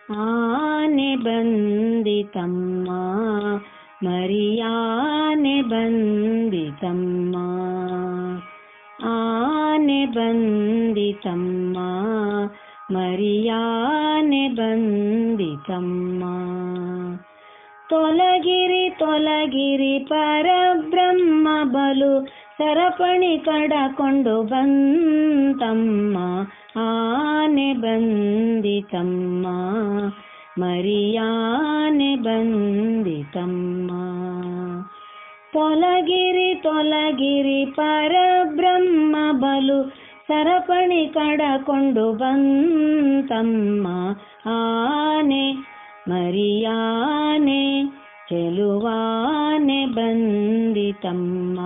ಆನೆ ಬಂದಿತಮ್ಮ ಮರಿಯಾನೆ ಬಂದಿತಮ್ಮ ಆನೆ ಬಂದಿತಮ್ಮ ಮರಿಯಾನೆ ಬಂದಿತಮ್ಮ ತೊಲಗಿರಿ ತೊಲಗಿರಿ ಪರಬ್ರಹ್ಮ ಬಲು ಸರಪಣಿ ಕಡಕೊಂಡು ಬಂತಮ್ಮ ಆನೆ ಬಂದಿತಮ್ಮ ಮರಿಯಾನೆ ಬಂದಿತಮ್ಮ ತೊಲಗಿರಿ ತೊಲಗಿರಿ ಪರಬ್ರಹ್ಮ ಬಲು ಸರಪಣಿ ಕಡಕೊಂಡು ಬಂತಮ್ಮ ಆನೆ ಮರಿಯಾನೆ ಚೆಲುವಾನೆ ಬಂದಿತಮ್ಮ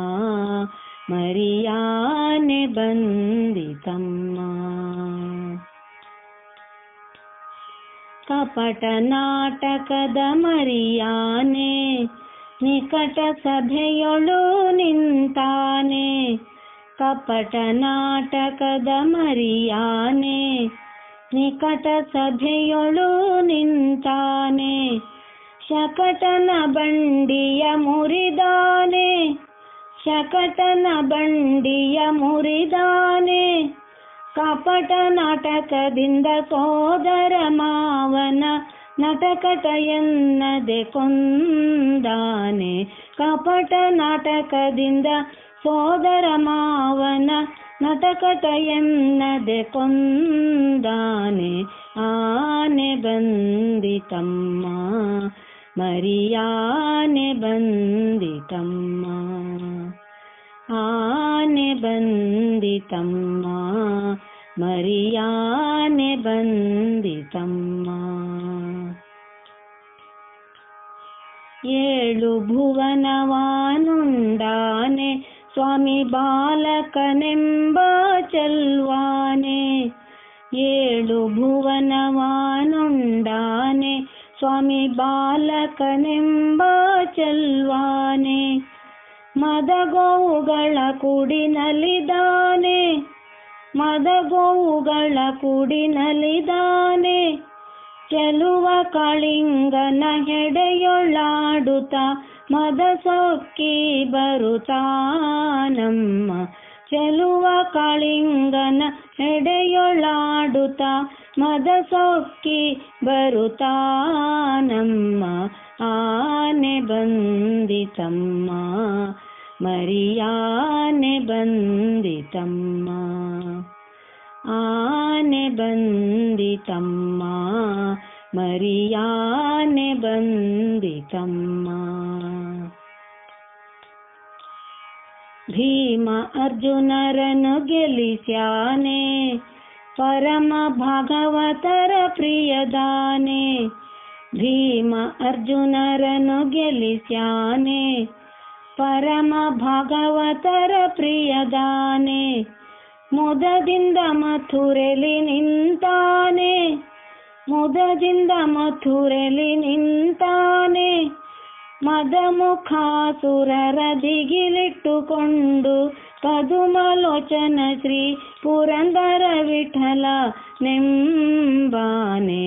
ಮರಿಯಾನೆ ಬಂದಿತಮ್ಮ ಕಪಟ ನಾಟಕದ ಮರಿಯಾನೆ ನಿಕಟ ಸಭೆಯೊಳು ನಿಂತಾನೆ ಕಪಟ ನಾಟಕದ ಮರಿಯಾನೆ ನಿಕಟ ಸಭೆಯೊಳು ನಿಂತಾನೆ ಶಕಟನ ಬಂಡಿಯ ಮುರಿದಾನೆ ಶಕಟನ ಬಂಡಿಯ ಮುರಿದಾನೆ ಕಪಟ ನಾಟಕದಿಂದ ಸೋದರ ಮಾವನ ನಟಕಟ ಎನ್ನದೆ ಕೊಂದಾನೆ ಕಪಟ ನಾಟಕದಿಂದ ಸೋದರ ಮಾವನ ನಟಕಟ ಎನ್ನದೆ ಕೊಂದಾನೆ ಆನೆ ಬಂದಿತಮ್ಮ ಮರಿಯಾನೆ ಬಂದಿತಮ್ಮ ಆನೆ ಬಂದಿತಮ್ಮ ಮರಿಯಾನೆ ಬಂದಿತಮ್ಮ ಏಳು ಭುವನವಾನುಂಡಾನೆ ಸ್ವಾಮಿ ಬಾಲಕನೆಂಬ ಚೆಲ್ವಾನೆ ಏಳು ಭುವನವಾನುಂಡಾನೆ ಸ್ವಾಮಿ ಬಾಲಕನೆಂಬ ಚೆಲ್ವಾನೆ ಮದಗೋವುಗಳ ಕುಡಿನಲಿದಾನೆ ಮದಗೋವುಗಳ ಕುಡಿನಲಿದಾನೆ ಚೆಲುವ ಕಳಿಂಗನ ಹೆಡೆಯೊಳಾಡುತ್ತ ಮದ ಸೊಕ್ಕಿ ಬರುತ್ತಾನಮ್ಮ ಚೆಲುವ ಕಳಿಂಗನ ಹೆಡೆಯೊಳಾಡುತ್ತ ಮದ ಸೊಕ್ಕಿ ಬರುತ್ತಾನಮ್ಮ ಆನೆ ಬಂದಿತಮ್ಮ ಮರಿಯಾನೆ ಬಂದಿತಮ್ಮ ಆನೆ ಬಂದಿತಮ್ಮ ಮರಿಯಾನೆ ಬಂದಿತಮ್ಮ ಭೀಮ ಅರ್ಜುನರನ್ನು ಗೆಲ್ಲಿಸ್ಯಾನೆ ಪರಮ ಭಾಗವತರ ಪ್ರಿಯದಾನೆ ಭೀಮ ಅರ್ಜುನರನ್ನು ಗೆಲ್ಲಿಸ್ಯಾನೆ ಪರಮ ಭಾಗವತರ ಪ್ರಿಯದಾನೆ ಮುದದಿಂದ ಮಥುರೆಲಿ ನಿಂತಾನೆ ಮುದದಿಂದ ಮಥುರೆಲಿ ನಿಂತಾನೆ ಮದಮುಖಾಸುರರ ದಿಗಿಲಿಟ್ಟುಕೊಂಡು ಪದುಮಲೋಚನ ಶ್ರೀ ಪುರಂದರ ವಿಠಲ ನೆಂಬಾನೆ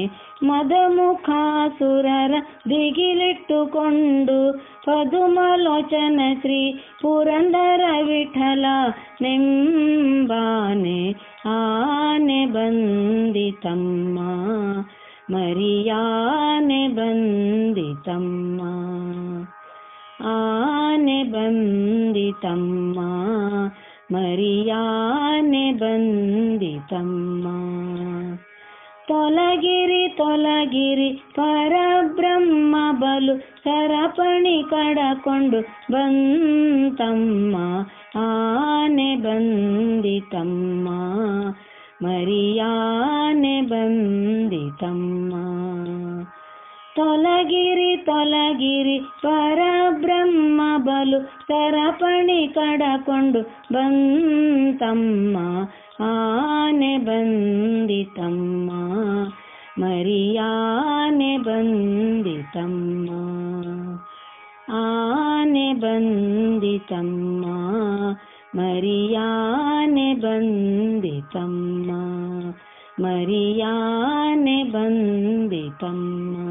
ಮದಮುಖಾಸುರರ ದಿಗಿಲಿಟ್ಟುಕೊಂಡು ಪದುಮಲೋಚನ ಶ್ರೀ ಪುರಂದರ ವಿಠಲ ನೆಂಬಾನೆ ಆನೆ ಬಂದಿತಮ್ಮ ಮರಿಯಾನೆ ಬಂದಿತಮ್ಮ ಆನೆ ಬಂದಿತಮ್ಮ ಮರಿಯಾನೆ ಬಂದಿತಮ್ಮ ತೊಲಗಿರಿ ತೊಲಗಿರಿ ಪರಬ್ರಹ್ಮ ಬಲು ಸರಪಣಿ ಕಡಕೊಂಡು ಬಂತಮ್ಮ ಆನೆ ಬಂದಿತಮ್ಮ ಮರಿಯಾನೆ ಬಂದಿತಮ್ಮ ತೊಲಗಿರಿ ತೊಲಗಿರಿ ಪರಬ್ರಹ್ಮ ಬಲು ಸರಪಣಿ ಕಡಕೊಂಡು ಬಂತಮ್ಮ ಆನೆ ಬಂದಿತಮ್ಮ ಮರಿಯಾನೆ ಬಂದಿತಮ್ಮ ಆನೆ ಬಂದಿತಮ್ಮ ಮರಿಯಾನೆ ಬಂದಿತಮ್ಮ ಮರಿಯಾನೆ ಬಂದಿತಮ್ಮ.